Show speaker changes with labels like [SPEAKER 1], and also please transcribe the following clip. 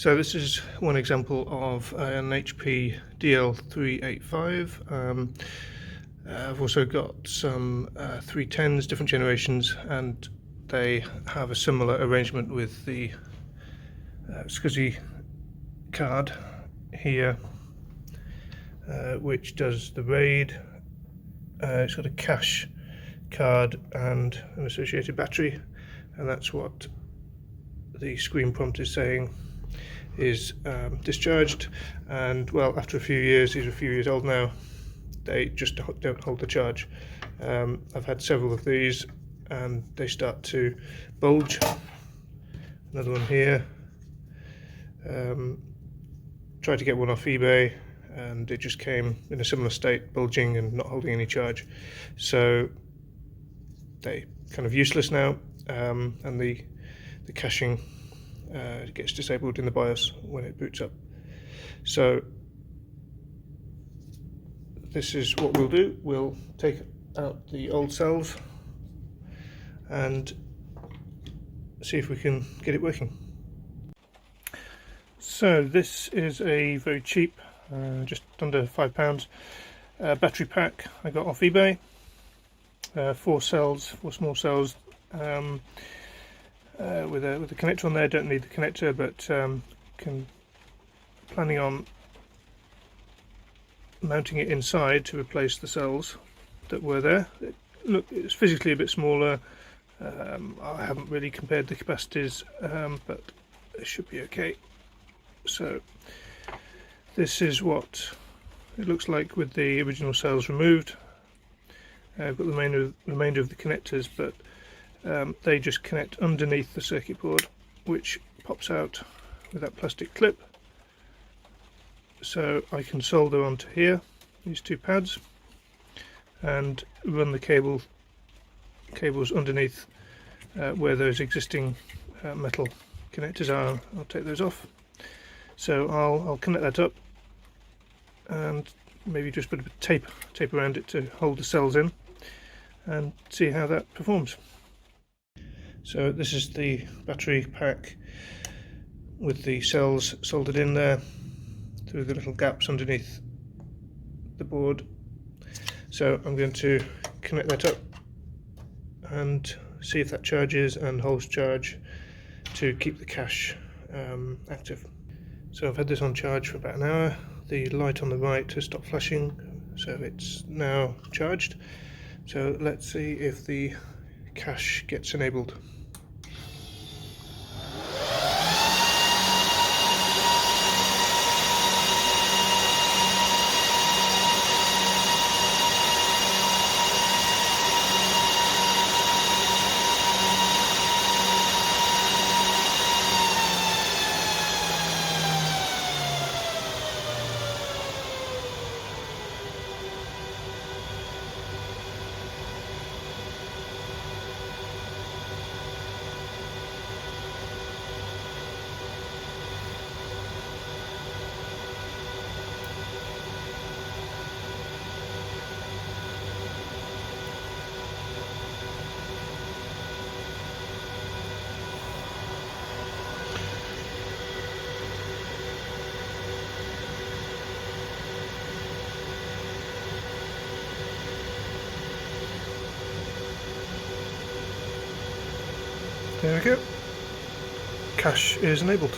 [SPEAKER 1] So this is one example of an HP DL385. I've also got some 310s, different generations, and they have a similar arrangement with the SCSI card here, which does the RAID. It's got a cache card and an associated battery, and that's what the screen prompt is saying is discharged. And well, after a few years, these are a few years old now, they just don't hold the charge. I've had several of these and they start to bulge. Another one here. Tried to get one off eBay and it just came in a similar state, bulging and not holding any charge. So they kind of useless now, and the caching gets disabled in the BIOS when it boots up. So this is what we'll do. We'll take out the old cells and see if we can get it working. So this is a very cheap, just under £5 battery pack I got off eBay. 4 cells, 4 small cells, with a connector on there. Don't need the connector, but planning on mounting it inside to replace the cells that were there. It's physically a bit smaller. I haven't really compared the capacities, but it should be okay. So this is what it looks like with the original cells removed. I've got the remainder of the connectors, but they just connect underneath the circuit board, which pops out with that plastic clip. So I can solder onto here, these 2 pads, and run the cables underneath where those existing metal connectors are. I'll take those off. So I'll connect that up and maybe just put a bit of tape around it to hold the cells in, and see how that performs. So this is the battery pack with the cells soldered in there through the little gaps underneath the board. So I'm going to connect that up and see if that charges and holds charge to keep the cache active. So I've had this on charge for about an hour. The light on the right has stopped flashing, so it's now charged. So let's see if the cache gets enabled. There we go. Cache is enabled.